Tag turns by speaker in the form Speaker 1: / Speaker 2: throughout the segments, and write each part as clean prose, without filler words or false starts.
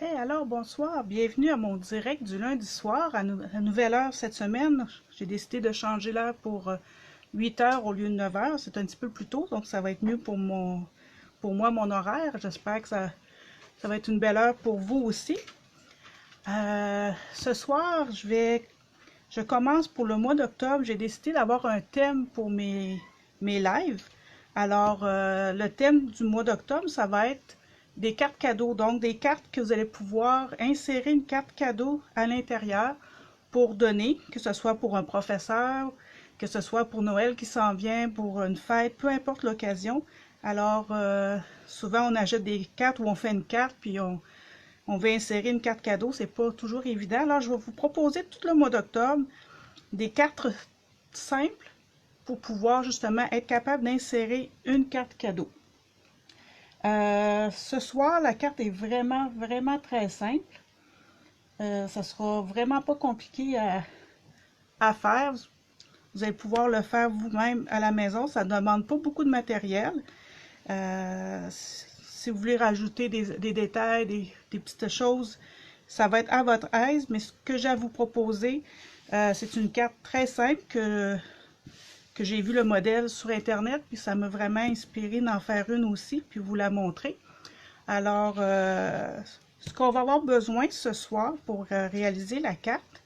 Speaker 1: Hey, alors bonsoir, bienvenue à mon direct du lundi soir à nouvelle heure cette semaine. J'ai décidé de changer l'heure pour 8 heures au lieu de 9 heures. C'est un petit peu plus tôt, donc ça va être mieux pour moi, mon horaire. J'espère que ça va être une belle heure pour vous aussi. Ce soir, je commence pour le mois d'octobre. J'ai décidé d'avoir un thème pour mes lives. Alors, le thème du mois d'octobre, ça va être des cartes cadeaux. Donc, des cartes que vous allez pouvoir insérer une carte cadeau à l'intérieur pour donner, que ce soit pour un professeur, que ce soit pour Noël qui s'en vient, pour une fête, peu importe l'occasion. Alors, souvent, on achète des cartes ou on fait une carte, puis on veut insérer une carte cadeau. C'est pas toujours évident. Alors, je vais vous proposer tout le mois d'octobre des cartes simples pour pouvoir justement être capable d'insérer une carte cadeau. Ce soir, la carte est vraiment très simple. Ça sera vraiment pas compliqué à faire. Vous allez pouvoir le faire vous-même à la maison. Ça ne demande pas beaucoup de matériel. Si vous voulez rajouter des détails, des petites choses, ça va être à votre aise. Mais ce que j'ai à vous proposer, c'est une carte très simple que j'ai vu le modèle sur Internet, puis ça m'a vraiment inspiré d'en faire une aussi, puis vous la montrer. Alors, ce qu'on va avoir besoin ce soir pour réaliser la carte,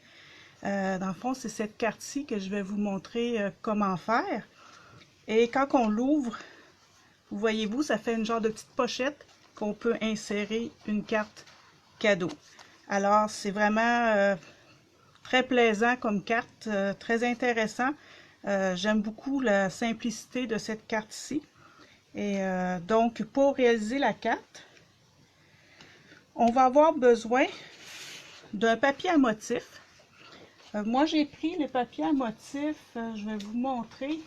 Speaker 1: dans le fond, c'est cette carte-ci que je vais vous montrer comment faire. Et quand on l'ouvre, vous voyez-vous, ça fait une genre de petite pochette qu'on peut insérer une carte cadeau. Alors, c'est vraiment très plaisant comme carte, très intéressant. J'aime beaucoup la simplicité de cette carte-ci. Et donc, pour réaliser la carte, on va avoir besoin d'un papier à motif. Moi, j'ai pris le papier à motif, je vais vous montrer,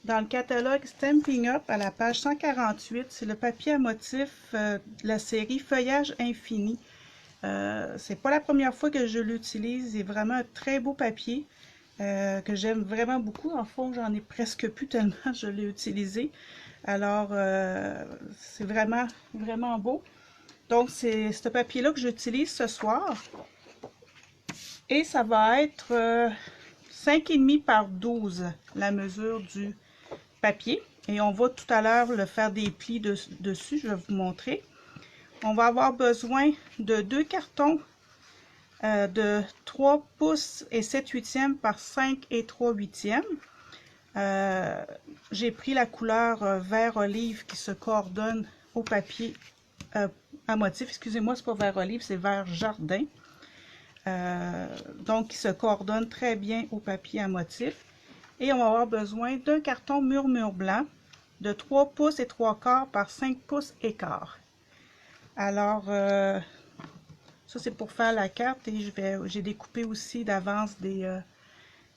Speaker 1: dans le catalogue Stampin' Up à la page 148. C'est le papier à motif de la série Feuillage Infini. C'est pas la première fois que je l'utilise. C'est vraiment un très beau papier que j'aime vraiment beaucoup. En fond, j'en ai presque plus tellement je l'ai utilisé. Alors, c'est vraiment beau. Donc, c'est ce papier-là que j'utilise ce soir. Et ça va être 5,5 par 12, la mesure du papier. Et on va tout à l'heure le faire des plis dessus, je vais vous montrer. On va avoir besoin de 2 cartons de 3 pouces et 7/8 par 5 et 3/8. J'ai pris la couleur vert olive qui se coordonne au papier à motif. Excusez-moi, c'est pas vert olive, c'est vert jardin. Donc, qui se coordonne très bien au papier à motif. Et on va avoir besoin d'un carton murmure blanc de 3 pouces et 3/4 par 5 pouces et quart. Alors, ça c'est pour faire la carte et j'ai découpé aussi d'avance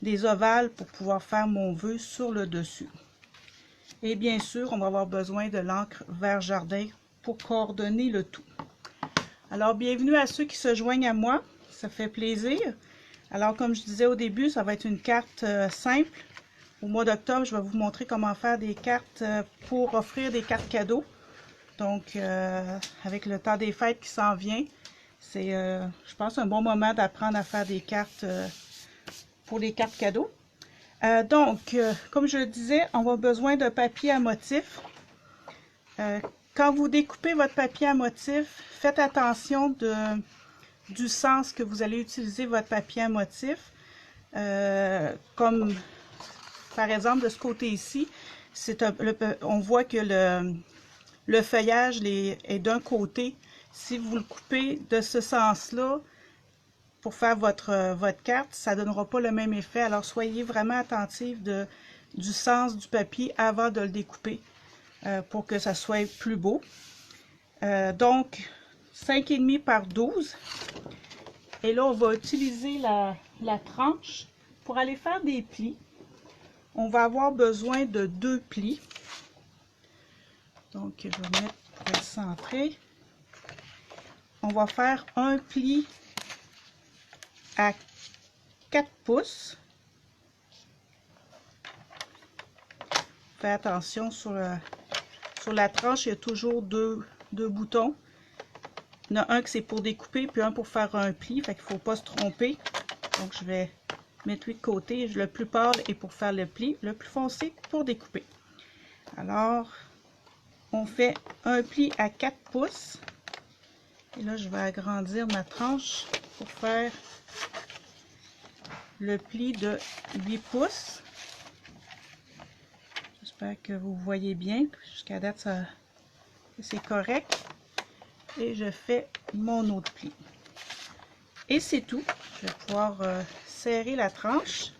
Speaker 1: des ovales pour pouvoir faire mon vœu sur le dessus. Et bien sûr, on va avoir besoin de l'encre vert jardin pour coordonner le tout. Alors, bienvenue à ceux qui se joignent à moi. Ça fait plaisir. Alors, comme je disais au début, ça va être une carte simple. Au mois d'octobre, je vais vous montrer comment faire des cartes pour offrir des cartes cadeaux. Donc, avec le temps des fêtes qui s'en vient, c'est, je pense, un bon moment d'apprendre à faire des cartes pour les cartes cadeaux. Donc, comme je le disais, on va besoin de papier à motif. Quand vous découpez votre papier à motif, faites attention du sens que vous allez utiliser votre papier à motif. Comme par exemple de ce côté ici, on voit que le feuillage est d'un côté. Si vous le coupez de ce sens-là pour faire votre carte, ça ne donnera pas le même effet. Alors soyez vraiment attentif du sens du papier avant de le découper pour que ça soit plus beau. Donc 5,5 par 12. Et là, on va utiliser la tranche pour aller faire des plis. On va avoir besoin de 2 plis. Donc, je vais mettre pour être centré. On va faire un pli à 4 pouces. Faites attention sur la tranche, il y a toujours deux boutons. Il y en a un que c'est pour découper, puis un pour faire un pli. Fait qu'il ne faut pas se tromper. Donc, je vais mettre lui de côté. Le plus pâle est pour faire le pli. Le plus foncé pour découper. Alors, on fait un pli à 4 pouces. Et là, je vais agrandir ma tranche pour faire le pli de 8 pouces. J'espère que vous voyez bien. Jusqu'à date, c'est correct. Et je fais mon autre pli. Et c'est tout. Je vais pouvoir serrer la tranche.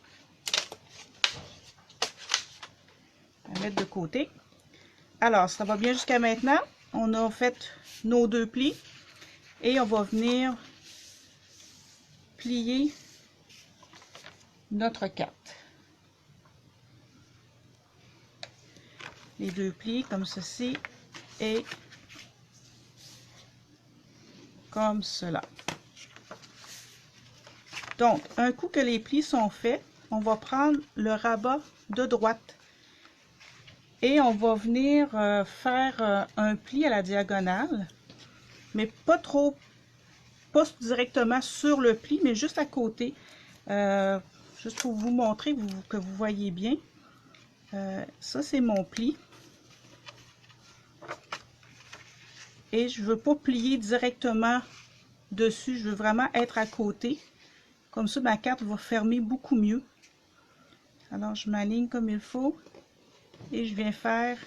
Speaker 1: La mettre de côté. Alors, ça va bien jusqu'à maintenant. On a fait nos 2 plis. Et on va venir plier notre carte. Les 2 plis comme ceci et comme cela. Donc, un coup que les plis sont faits, on va prendre le rabat de droite et on va venir faire un pli à la diagonale, mais pas trop, pas directement sur le pli, mais juste à côté, juste pour vous montrer que vous voyez bien. Ça, c'est mon pli. Et je ne veux pas plier directement dessus, je veux vraiment être à côté. Comme ça, ma carte va fermer beaucoup mieux. Alors, je m'aligne comme il faut. Et je viens faire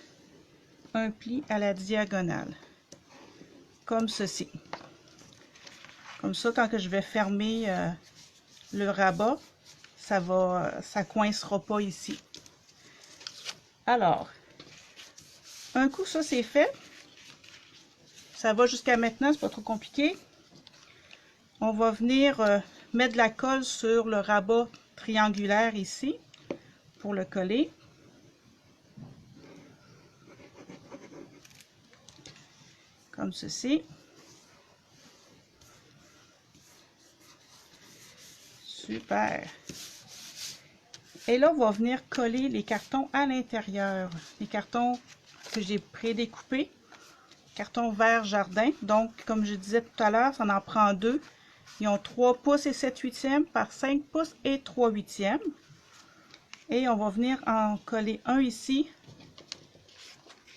Speaker 1: un pli à la diagonale. Comme ceci. Comme ça, quand que je vais fermer le rabat, ça coincera pas ici. Alors, un coup ça c'est fait. Ça va jusqu'à maintenant, c'est pas trop compliqué. On va venir mettre de la colle sur le rabat triangulaire ici pour le coller. Comme ceci. Super. Et là, on va venir coller les cartons à l'intérieur. Les cartons que j'ai prédécoupés. Carton vert jardin. Donc, comme je disais tout à l'heure, ça en prend 2. Ils ont 3 pouces et 7/8 par 5 pouces et 3/8. Et on va venir en coller un ici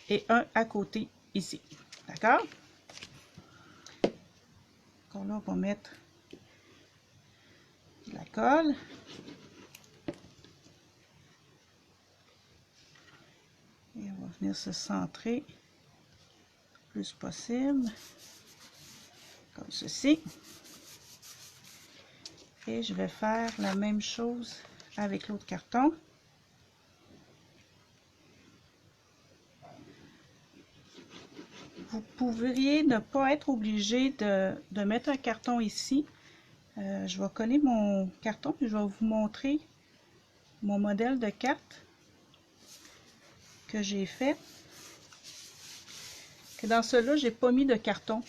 Speaker 1: et un à côté ici. D'accord? Donc là, on va mettre de la colle. Et on va venir se centrer le plus possible. Comme ceci. Et je vais faire la même chose avec l'autre carton. Vous pourriez ne pas être obligé de mettre un carton ici. Je vais coller mon carton et je vais vous montrer mon modèle de carte que j'ai fait. Que dans celui-là, j'ai pas mis de carton.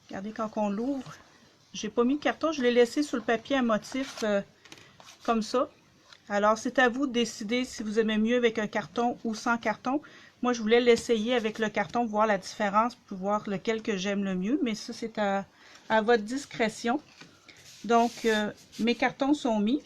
Speaker 1: Regardez quand on l'ouvre. J'ai pas mis de carton, je l'ai laissé sur le papier à motif comme ça. Alors, c'est à vous de décider si vous aimez mieux avec un carton ou sans carton. Moi, je voulais l'essayer avec le carton, voir la différence, pour voir lequel que j'aime le mieux. Mais ça, c'est à votre discrétion. Donc, mes cartons sont mis.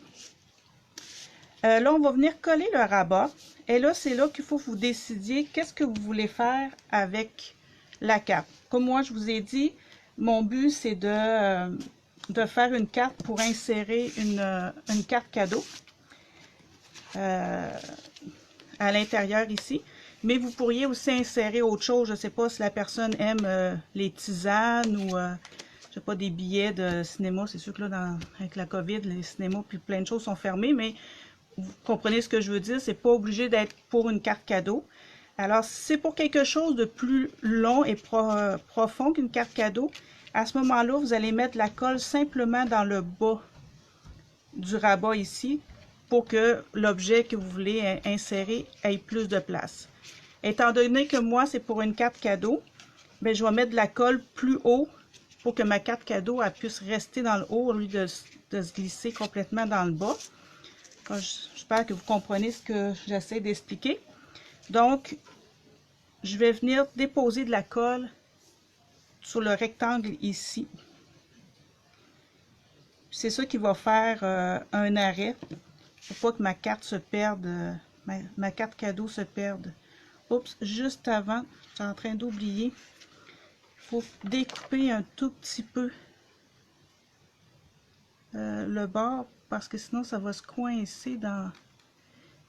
Speaker 1: Là, on va venir coller le rabat. Et là, c'est là qu'il faut que vous décidiez qu'est-ce que vous voulez faire avec la carte. Comme moi, je vous ai dit, mon but, c'est de faire une carte pour insérer une carte cadeau à l'intérieur ici. Mais vous pourriez aussi insérer autre chose. Je ne sais pas si la personne aime les tisanes ou je sais pas, des billets de cinéma. C'est sûr que là, avec la COVID, les cinémas puis plein de choses sont fermés, mais vous comprenez ce que je veux dire. C'est pas obligé d'être pour une carte cadeau. Alors, si c'est pour quelque chose de plus long et profond qu'une carte cadeau, à ce moment-là, vous allez mettre de la colle simplement dans le bas du rabat ici pour que l'objet que vous voulez insérer ait plus de place. Étant donné que moi, c'est pour une carte cadeau, bien, je vais mettre de la colle plus haut pour que ma carte cadeau elle puisse rester dans le haut au lieu de se glisser complètement dans le bas. J'espère que vous comprenez ce que j'essaie d'expliquer. Donc, je vais venir déposer de la colle sur le rectangle ici. C'est ça qui va faire un arrêt pour pas que ma carte se perde, ma carte cadeau se perde. Oups, juste avant, je suis en train d'oublier. Il faut découper un tout petit peu le bord parce que sinon ça va se coincer dans...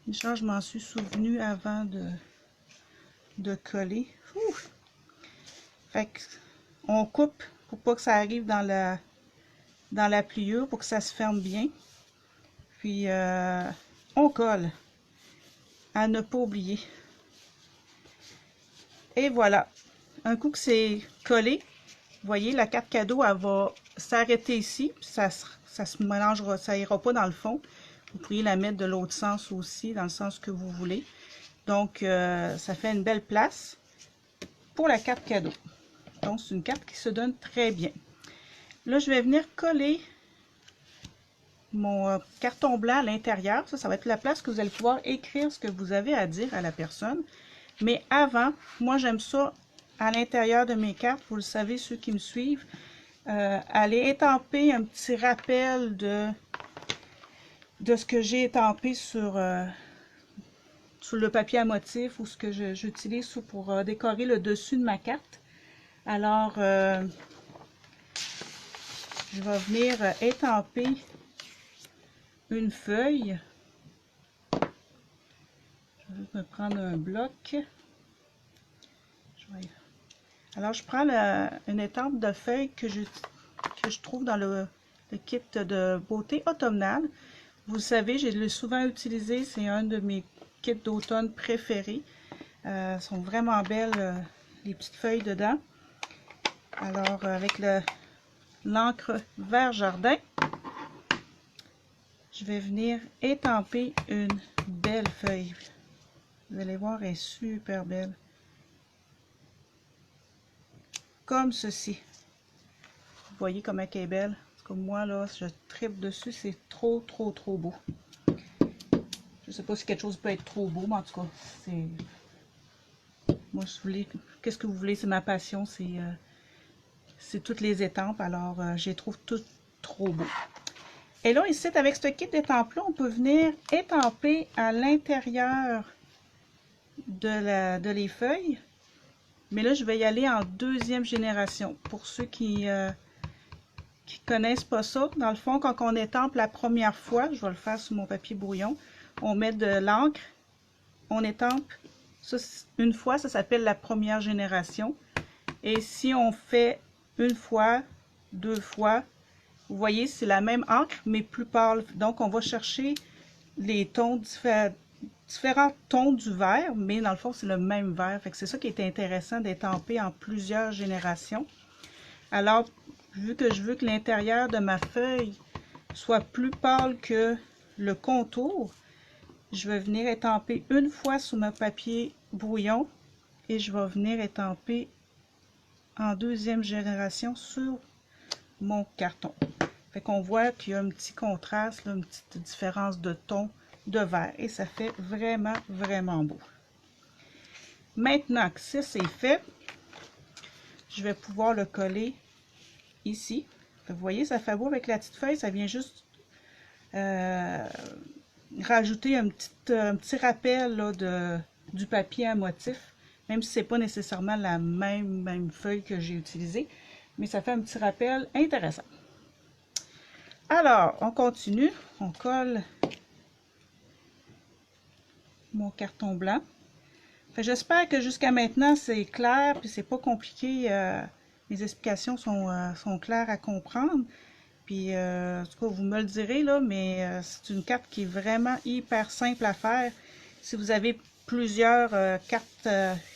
Speaker 1: Une chose, je m'en suis souvenu avant de coller. Ouf. Fait que on coupe pour pas que ça arrive dans la pliure, pour que ça se ferme bien. Puis on colle. À ne pas oublier. Et voilà. Un coup que c'est collé, vous voyez, la carte cadeau, elle va s'arrêter ici. Puis ça se mélangera, ça ira pas dans le fond. Vous pourriez la mettre de l'autre sens aussi, dans le sens que vous voulez. Donc, ça fait une belle place pour la carte cadeau. Donc, c'est une carte qui se donne très bien. Là, je vais venir coller mon carton blanc à l'intérieur. Ça va être la place que vous allez pouvoir écrire ce que vous avez à dire à la personne. Mais avant, moi, j'aime ça à l'intérieur de mes cartes. Vous le savez, ceux qui me suivent, aller étamper un petit rappel de ce que j'ai étampé sur le papier à motif ou ce que j'utilise pour décorer le dessus de ma carte. Alors, je vais venir étamper une feuille. Je vais me prendre un bloc. Alors, je prends une étampe de feuille que je trouve dans le kit de beauté automnale. Vous le savez, je l'ai souvent utilisé. C'est un de mes kits d'automne préférés. Elles sont vraiment belles, les petites feuilles dedans. Alors, avec l'encre vert jardin, je vais venir étamper une belle feuille. Vous allez voir, elle est super belle. Comme ceci. Vous voyez comment elle est belle. Comme moi, là, je tripe dessus. C'est trop, trop, trop beau. Je sais pas si quelque chose peut être trop beau, mais en tout cas, c'est... Moi, je voulais... Qu'est-ce que vous voulez? C'est ma passion. C'est toutes les étampes. Alors, je les trouve toutes trop beaux. Et là, ici, avec ce kit d'étampes-là, on peut venir étamper à l'intérieur de les feuilles. Mais là, je vais y aller en deuxième génération. Pour ceux qui connaissent pas ça, dans le fond, quand on étampe la première fois, je vais le faire sur mon papier brouillon, on met de l'encre, on étampe ça, une fois, ça s'appelle la première génération. Et si on fait une fois, deux fois, vous voyez, c'est la même encre, mais plus pâle. Donc, on va chercher les tons différents tons du vert, mais dans le fond, c'est le même vert. C'est ça qui est intéressant d'étamper en plusieurs générations. Alors, vu que je veux que l'intérieur de ma feuille soit plus pâle que le contour, je vais venir étamper une fois sur mon papier brouillon et je vais venir étamper en deuxième génération sur mon carton. Fait qu'on voit qu'il y a un petit contraste, là, une petite différence de ton de vert et ça fait vraiment, vraiment beau. Maintenant que ça c'est fait, je vais pouvoir le coller ici. Vous voyez, ça fait beau avec la petite feuille, ça vient juste rajouter un petit rappel là, du papier à motif, même si c'est pas nécessairement la même feuille que j'ai utilisée, mais ça fait un petit rappel intéressant. Alors, on continue, on colle mon carton blanc. J'espère que jusqu'à maintenant c'est clair, puis c'est pas compliqué. Mes explications sont claires à comprendre. Puis, en tout cas, vous me le direz, là, mais c'est une carte qui est vraiment hyper simple à faire. Si vous avez plusieurs cartes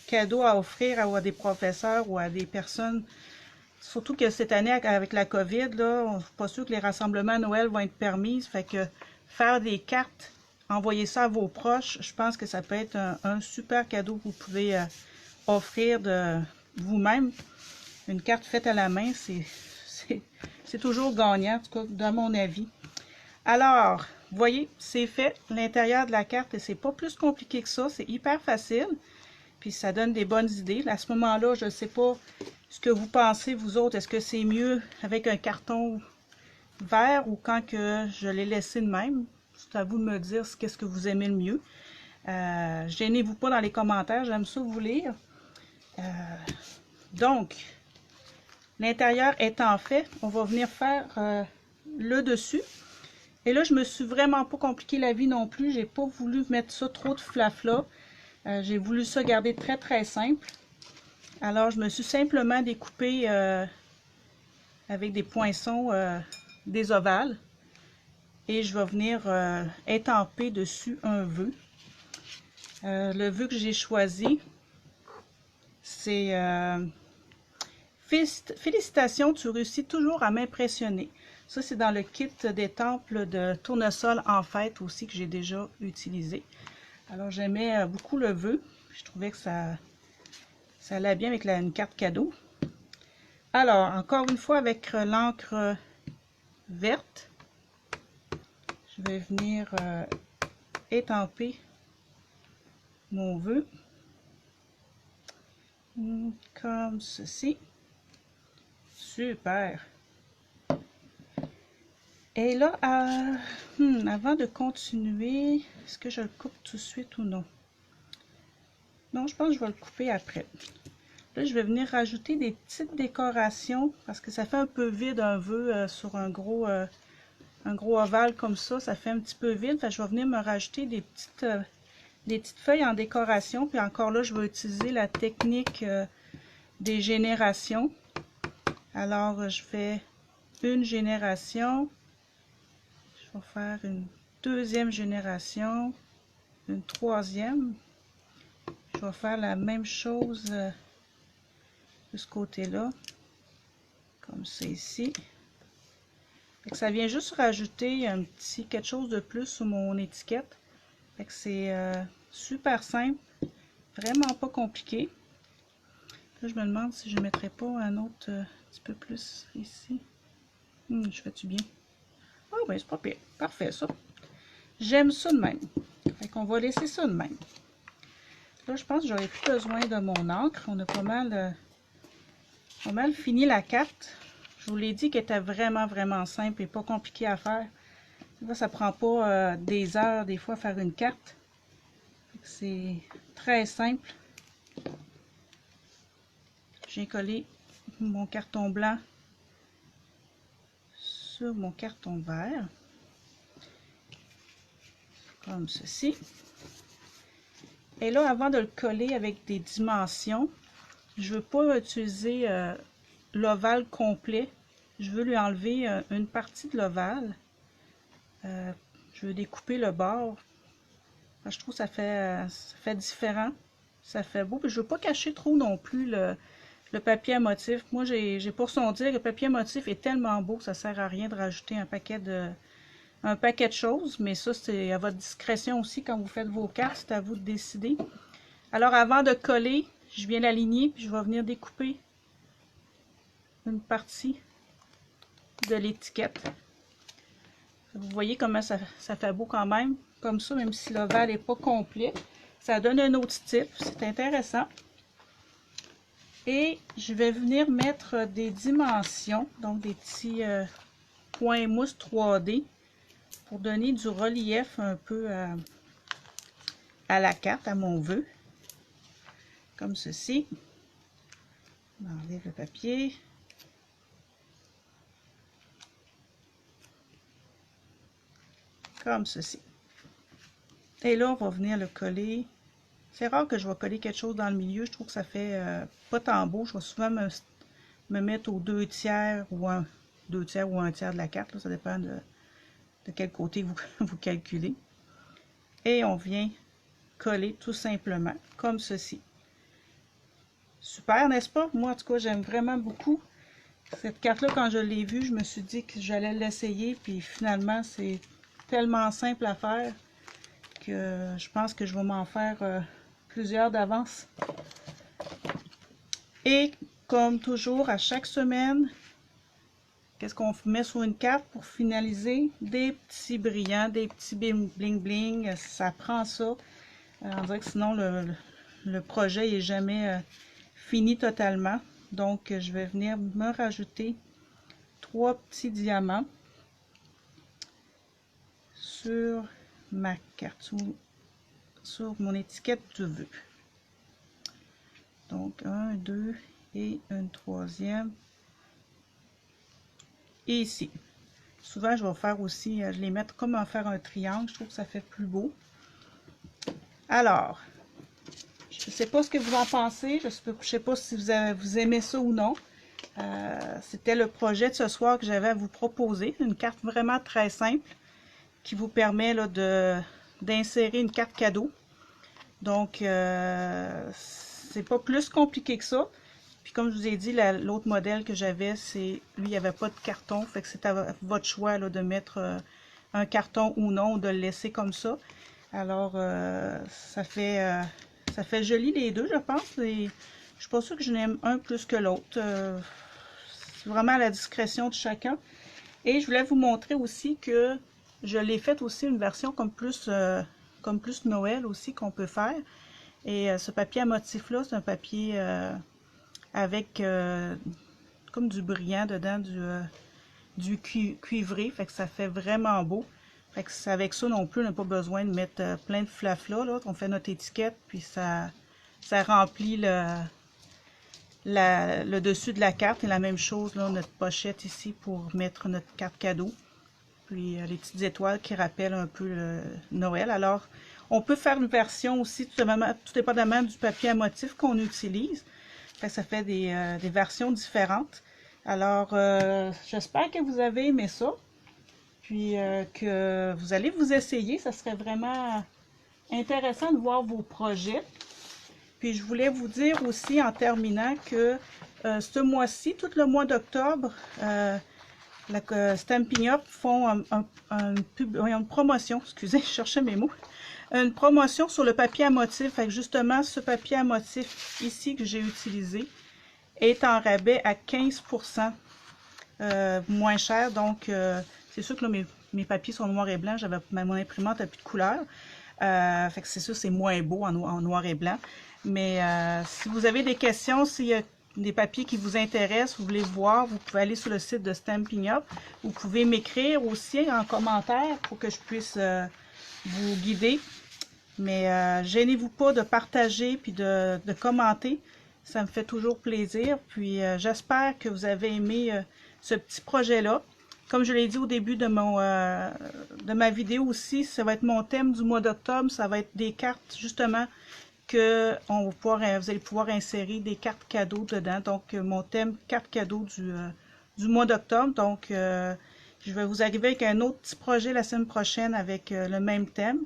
Speaker 1: cadeaux à offrir à des professeurs ou à des personnes, surtout que cette année, avec la COVID, là, on n'est pas sûr que les rassemblements à Noël vont être permis. Fait que faire des cartes, envoyer ça à vos proches, je pense que ça peut être un super cadeau que vous pouvez offrir de vous-même. Une carte faite à la main, c'est toujours gagnant, en tout cas, dans mon avis. Alors, vous voyez, c'est fait, l'intérieur de la carte, et c'est pas plus compliqué que ça, c'est hyper facile, puis ça donne des bonnes idées. À ce moment-là, je ne sais pas ce que vous pensez, vous autres. Est-ce que c'est mieux avec un carton vert ou quand que je l'ai laissé de même? C'est à vous de me dire qu'est-ce que vous aimez le mieux. Gênez-vous pas dans les commentaires, j'aime ça vous lire. Donc, l'intérieur étant fait, on va venir faire le dessus. Et là, je me suis vraiment pas compliqué la vie non plus. J'ai pas voulu mettre ça trop de flafla. J'ai voulu ça garder très très simple. Alors, je me suis simplement découpé avec des poinçons des ovales. Et je vais venir étamper dessus un vœu. Le vœu que j'ai choisi, c'est félicitations, tu réussis toujours à m'impressionner. Ça, c'est dans le kit des temples de tournesol en fête aussi que j'ai déjà utilisé. Alors, j'aimais beaucoup le vœu. Je trouvais que ça allait bien avec une carte cadeau. Alors, encore une fois, avec l'encre verte, je vais venir étamper mon vœu comme ceci. Super. Et là, avant de continuer, est-ce que je le coupe tout de suite ou non? Non, je pense que je vais le couper après. Là, je vais venir rajouter des petites décorations parce que ça fait un peu vide un vœu sur un gros ovale comme ça. Ça fait un petit peu vide. Fait que je vais venir me rajouter des petites feuilles en décoration. Puis encore là, je vais utiliser la technique des générations. Alors, je fais une génération. Je vais faire une deuxième génération. Une troisième. Je vais faire la même chose de ce côté-là. Comme c'est ici. Ça vient juste rajouter un petit quelque chose de plus sur mon étiquette. C'est super simple. Vraiment pas compliqué. Là, je me demande si je ne mettrais pas un autre petit peu plus ici. Je fais-tu bien? Ah ben c'est pas pire. Parfait ça. J'aime ça de même. Fait qu'on va laisser ça de même. Là, je pense que j'aurais plus besoin de mon encre. On a pas mal fini la carte. Je vous l'ai dit qu'elle était vraiment, vraiment simple et pas compliqué à faire. Là, ça prend pas des heures des fois à faire une carte. C'est très simple. J'ai collé mon carton blanc sur mon carton vert. Comme ceci. Et là, avant de le coller avec des dimensions, je ne veux pas utiliser l'ovale complet. Je veux lui enlever une partie de l'ovale. Je veux découper le bord. Je trouve que ça fait différent. Ça fait beau. Puis je ne veux pas cacher trop non plus le papier à motif. Moi, j'ai pour son dire que le papier à motif est tellement beau que ça ne sert à rien de rajouter un paquet de choses. Mais ça, c'est à votre discrétion aussi quand vous faites vos cartes. C'est à vous de décider. Alors, avant de coller, je viens l'aligner. Puis je vais venir découper une partie de l'étiquette. Vous voyez comment ça fait beau quand même. Comme ça, même si l'ovale n'est pas complet. Ça donne un autre style. C'est intéressant. Et je vais venir mettre des dimensions. Donc, des petits points mousse 3D. Pour donner du relief un peu à la carte, à mon vœu. Comme ceci. On enlève le papier. Comme ceci. Et là, on va venir le coller. C'est rare que je vais coller quelque chose dans le milieu. Je trouve que ça fait pas tant beau. Je vais souvent me mettre aux 2/3 ou un tiers de la carte. Là. Ça dépend de quel côté vous calculez. Et on vient coller tout simplement comme ceci. Super, n'est-ce pas? Moi, en tout cas, j'aime vraiment beaucoup cette carte-là. Quand je l'ai vue, je me suis dit que j'allais l'essayer. Puis finalement, c'est tellement simple à faire que je pense que je vais m'en faire plusieurs d'avance. Et comme toujours, à chaque semaine, qu'est-ce qu'on met sur une carte pour finaliser? Des petits brillants, des petits bling bling. Ça prend ça. On dirait que sinon, le projet n'est jamais fini totalement. Donc, je vais venir me rajouter 3 petits diamants sur ma carte, sur mon étiquette de vœux. Donc, 1, 2 et une troisième. Et ici. Souvent, je vais faire aussi, je les mettre comme en faire un triangle. Je trouve que ça fait plus beau. Alors, je ne sais pas ce que vous en pensez. Je ne sais pas si vous aimez ça ou non. C'était le projet de ce soir que j'avais à vous proposer. Une carte vraiment très simple qui vous permet d'insérer une carte cadeau. Donc, c'est pas plus compliqué que ça. Puis comme je vous ai dit, l'autre modèle que j'avais, lui, il n'y avait pas de carton. Fait que c'est à votre choix là, de mettre un carton ou non, ou de le laisser comme ça. Alors, ça fait joli les deux, je pense. Et je suis pas sûre que je n'aime un plus que l'autre. C'est vraiment à la discrétion de chacun. Et je voulais vous montrer aussi que je l'ai fait aussi une version comme plus Noël aussi qu'on peut faire. Et ce papier à motif là, c'est un papier avec comme du brillant dedans, du cuivré, fait que ça fait vraiment beau. Fait que avec ça non plus, on n'a pas besoin de mettre plein de flafla, là. On fait notre étiquette, puis ça remplit le dessus de la carte. Et la même chose, là, notre pochette ici pour mettre notre carte cadeau. Puis les petites étoiles qui rappellent un peu Noël. Alors, on peut faire une version aussi, tout dépendamment du papier à motif qu'on utilise. Ça fait des versions différentes. Alors, j'espère que vous avez aimé ça. Puis que vous allez vous essayer. Ça serait vraiment intéressant de voir vos projets. Puis je voulais vous dire aussi en terminant que ce mois-ci, tout le mois d'octobre, Stampin' Up font une promotion. Excusez, je cherchais mes mots. Une promotion sur le papier à motif. Fait que justement, ce papier à motif ici que j'ai utilisé est en rabais à 15% moins cher. Donc, c'est sûr que là, mes papiers sont noirs et blancs. Mon imprimante n'a plus de couleur. Fait que c'est sûr, c'est moins beau en noir et blanc. Mais si vous avez des questions, s'il y a des papiers qui vous intéressent, vous voulez voir, vous pouvez aller sur le site de Stampin' Up. Vous pouvez m'écrire aussi en commentaire pour que je puisse vous guider. Mais gênez-vous pas de partager puis de commenter. Ça me fait toujours plaisir. Puis j'espère que vous avez aimé ce petit projet-là. Comme je l'ai dit au début de ma vidéo aussi, ça va être mon thème du mois d'octobre. Ça va être des cartes justement que vous allez pouvoir insérer des cartes cadeaux dedans. Donc mon thème carte cadeau du mois d'octobre. Donc je vais vous arriver avec un autre petit projet la semaine prochaine avec le même thème.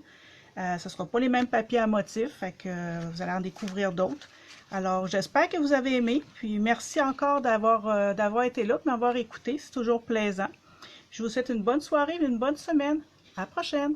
Speaker 1: Ce ne sera pas les mêmes papiers à motif, fait que vous allez en découvrir d'autres. Alors, j'espère que vous avez aimé. Puis, merci encore d'avoir été là, de m'avoir écouté. C'est toujours plaisant. Je vous souhaite une bonne soirée et une bonne semaine. À la prochaine!